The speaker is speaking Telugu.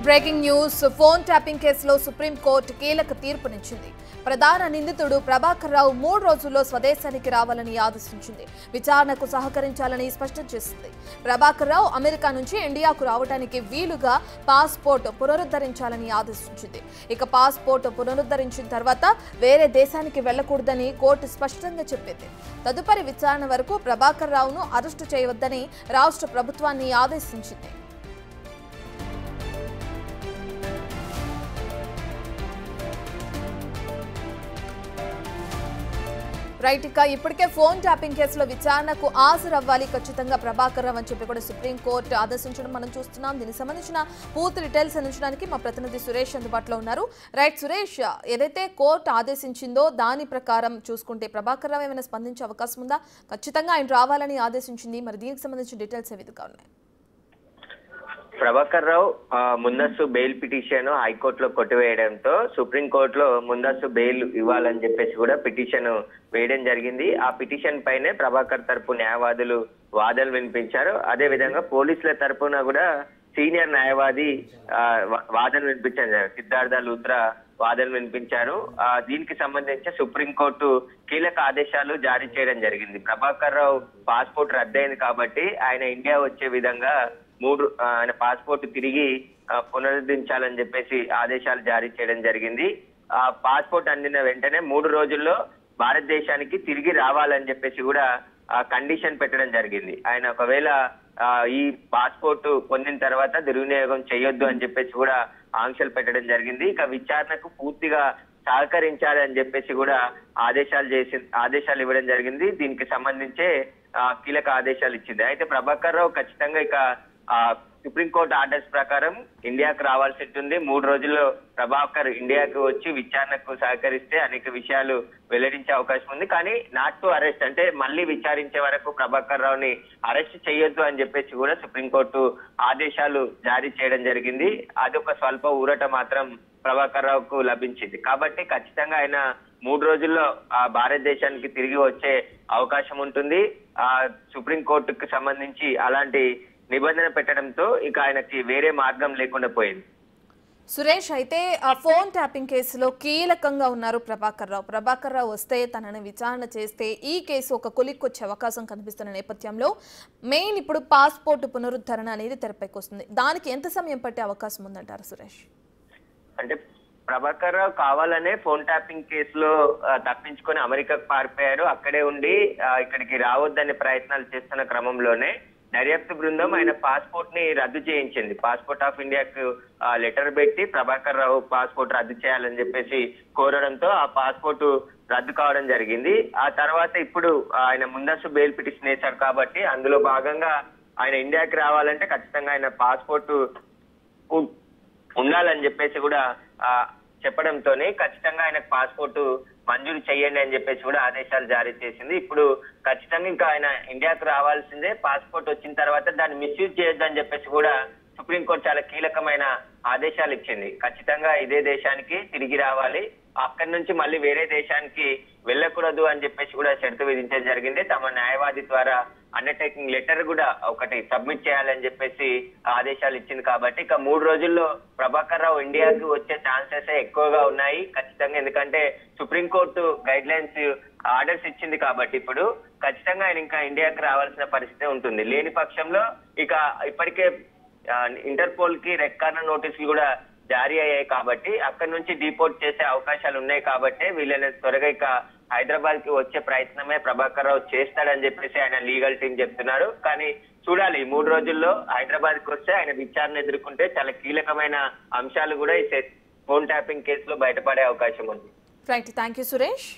బ్రేకింగ్ న్యూస్ ఫోన్ ట్యాపింగ్ కేసులో సుప్రీంకోర్టు కీలక తీర్పునిచ్చింది. ప్రధాన నిందితుడు ప్రభాకర్ రావు 3 రోజుల్లో స్వదేశానికి రావాలని ఆదేశించింది. విచారణకు సహకరించాలని స్పష్టం చేసింది. ప్రభాకర్ రావు అమెరికా నుంచి ఇండియాకు రావడానికి వీలుగా పాస్పోర్ట్ పునరుద్ధరించాలని ఆదేశించింది. ఇక పాస్పోర్ట్ పునరుద్ధరించిన తర్వాత వేరే దేశానికి వెళ్లకూడదని కోర్టు స్పష్టంగా చెప్పింది. తదుపరి విచారణ వరకు ప్రభాకర్ రావును అరెస్టు చేయవద్దని రాష్ట్ర ప్రభుత్వాన్ని ఆదేశించింది. రైట్, ఇక ఇప్పటికే ఫోన్ ట్యాపింగ్ కేసులో విచారణకు హాజరవ్వాలి ఖచ్చితంగా ప్రభాకర్ రావు అని చెప్పి కూడా సుప్రీంకోర్టు ఆదేశించడం మనం చూస్తున్నాం. దీనికి సంబంధించిన పూర్తి డీటెయిల్స్ అందించడానికి మా ప్రతినిధి సురేష్ అందుబాటులో ఉన్నారు. రైట్ సురేష్, ఏదైతే కోర్టు ఆదేశించిందో దాని ప్రకారం చూసుకుంటే ప్రభాకర్ రావు ఏమైనా స్పందించే అవకాశం ఉందా? ఖచ్చితంగా ఆయన రావాలని ఆదేశించింది. మరి దీనికి సంబంధించిన డీటెయిల్స్ ఏ విధంగా ఉన్నాయి? ప్రభాకర్ రావు ముందస్తు బెయిల్ పిటిషన్ హైకోర్టులో కొట్టివేయడంతో సుప్రీంకోర్టులో ముందస్తు బెయిల్ ఇవ్వాలని చెప్పేసి కూడా పిటిషన్ వేయడం జరిగింది. ఆ పిటిషన్ పైనే ప్రభాకర్ తరపు న్యాయవాదులు వాదనలు వినిపించారు. అదే విధంగా పోలీసుల తరపున కూడా సీనియర్ న్యాయవాది వాదనలు వినిపించారు. సిద్ధార్థ లూత్రా వాదనలు వినిపించారు. దీనికి సంబంధించి సుప్రీంకోర్టు కీలక ఆదేశాలు జారీ చేయడం జరిగింది. ప్రభాకర్ రావు పాస్పోర్ట్ రద్దయింది కాబట్టి ఆయన ఇండియా వచ్చే విధంగా ఆయన పాస్పోర్ట్ తిరిగి పునరుద్ధరించాలని చెప్పేసి ఆదేశాలు జారీ చేయడం జరిగింది. ఆ పాస్పోర్ట్ అందిన వెంటనే 3 రోజుల్లో భారతదేశానికి తిరిగి రావాలని చెప్పేసి కూడా కండిషన్ పెట్టడం జరిగింది. ఆయన ఒకవేళ ఈ పాస్పోర్ట్ పొందిన తర్వాత దుర్వినియోగం చేయొద్దు అని చెప్పేసి కూడా ఆంక్షలు పెట్టడం జరిగింది. ఇక విచారణకు పూర్తిగా సహకరించాలి అని చెప్పేసి కూడా ఆదేశాలు ఇవ్వడం జరిగింది. దీనికి సంబంధించే కీలక ఆదేశాలు ఇచ్చింది. అయితే ప్రభాకర్ రావు ఖచ్చితంగా ఇక సుప్రీంకోర్టు ఆర్డర్స్ ప్రకారం ఇండియాకు రావాల్సి ఉంటుంది. 3 రోజుల్లో ప్రభాకర్ ఇండియాకు వచ్చి విచారణకు సహకరిస్తే అనేక విషయాలు వెల్లడించే అవకాశం ఉంది. కానీ నాట్ టు అరెస్ట్, అంటే మళ్ళీ విచారించే వరకు ప్రభాకర్ రావుని అరెస్ట్ చేయొద్దు అని చెప్పేసి కూడా సుప్రీంకోర్టు ఆదేశాలు జారీ చేయడం జరిగింది. అదొక స్వల్ప ఊరట మాత్రం ప్రభాకర్ రావుకు లభించింది. కాబట్టి ఖచ్చితంగా ఆయన 3 రోజుల్లో భారతదేశానికి తిరిగి వచ్చే అవకాశం ఉంటుంది. సుప్రీంకోర్టుకు సంబంధించి అలాంటి నిబంధన పెట్టడంతో ఇక ఆయనకి వేరే మార్గం లేకుండా పోయింది. సురేష్, అయితే ఆ ఫోన్ ట్యాపింగ్ కేసులో కీలకంగా ఉన్నారు ప్రభాకర్ రావు వస్తే తనని విచారణ చేస్తే ఈ కేసు ఒక కొలిక్కొచ్చే అవకాశం కనిపిస్తున్న నేపథ్యంలో మెయిన్ ఇప్పుడు పాస్పోర్ట్ పునరుద్ధరణ అనేది తెరపైకి వస్తుంది. దానికి ఎంత సమయం పట్టే అవకాశం ఉందంటారు సురేష్? అంటే ప్రభాకర్ రావు కావాలనే ఫోన్ ట్యాపింగ్ కేసులో తప్పించుకొని అమెరికాకు పారిపోయారు. అక్కడే ఉండి ఇక్కడికి రావద్దనే ప్రయత్నాలు చేస్తున్న క్రమంలోనే దర్యాప్తు బృందం ఆయన పాస్పోర్ట్ ని రద్దు చేయించింది. పాస్పోర్ట్ ఆఫ్ ఇండియాకు లెటర్ పెట్టి ప్రభాకర్ రావు పాస్పోర్ట్ రద్దు చేయాలని చెప్పేసి కోరడంతో ఆ పాస్పోర్ట్ రద్దు కావడం జరిగింది. ఆ తర్వాత ఇప్పుడు ఆయన ముందస్తు బెయిల్ పిటిషన్ వేశారు కాబట్టి అందులో భాగంగా ఆయన ఇండియాకి రావాలంటే ఖచ్చితంగా ఆయన పాస్పోర్ట్ ఉండాలని చెప్పేసి కూడా చెప్పడంతోనే ఖచ్చితంగా ఆయనకు పాస్పోర్ట్ మంజూరు చేయండి అని చెప్పేసి కూడా ఆదేశాలు జారీ చేసింది. ఇప్పుడు ఖచ్చితంగా ఇంకా ఆయన ఇండియాకు రావాల్సిందే. పాస్పోర్ట్ వచ్చిన తర్వాత దాన్ని మిస్యూజ్ చేయొద్దు అని చెప్పేసి కూడా సుప్రీంకోర్టు చాలా కీలకమైన ఆదేశాలు ఇచ్చింది. ఖచ్చితంగా ఇదే దేశానికి తిరిగి రావాలి, అక్కడి నుంచి మళ్ళీ వేరే దేశానికి వెళ్ళకూడదు అని చెప్పేసి కూడా షరతు విధించడం జరిగింది. తమ న్యాయవాది ద్వారా అండర్టేకింగ్ లెటర్ కూడా ఒకటి సబ్మిట్ చేయాలని చెప్పేసి ఆదేశాలు ఇచ్చింది. కాబట్టి ఇక 3 రోజుల్లో ప్రభాకర్ రావు ఇండియాకి వచ్చే ఛాన్సెస్ ఎక్కువగా ఉన్నాయి ఖచ్చితంగా. ఎందుకంటే సుప్రీంకోర్టు గైడ్ లైన్స్ ఆర్డర్స్ ఇచ్చింది కాబట్టి ఇప్పుడు ఖచ్చితంగా ఆయన ఇంకా ఇండియాకి రావాల్సిన పరిస్థితి ఉంటుంది. లేని పక్షంలో ఇక ఇప్పటికే ఇంటర్పోల్ కి రెడ్ కార్నర్ నోటీసులు కూడా జారీ అయ్యాయి కాబట్టి అక్కడి నుంచి డిపోర్ట్ చేసే అవకాశాలు ఉన్నాయి. కాబట్టి వీళ్ళని త్వరగా ఇక హైదరాబాద్ కి వచ్చే ప్రయత్నమే ప్రభాకర్ రావు చేస్తాడని చెప్పేసి ఆయన లీగల్ టీం చెప్తున్నారు. కానీ చూడాలి, 3 రోజుల్లో హైదరాబాద్ కి వస్తే ఆయన విచారణ ఎదుర్కొంటే చాలా కీలకమైన అంశాలు కూడా ఈ ఫోన్ ట్యాపింగ్ కేసులో బయటపడే అవకాశం ఉంది. Right, thank you Suresh.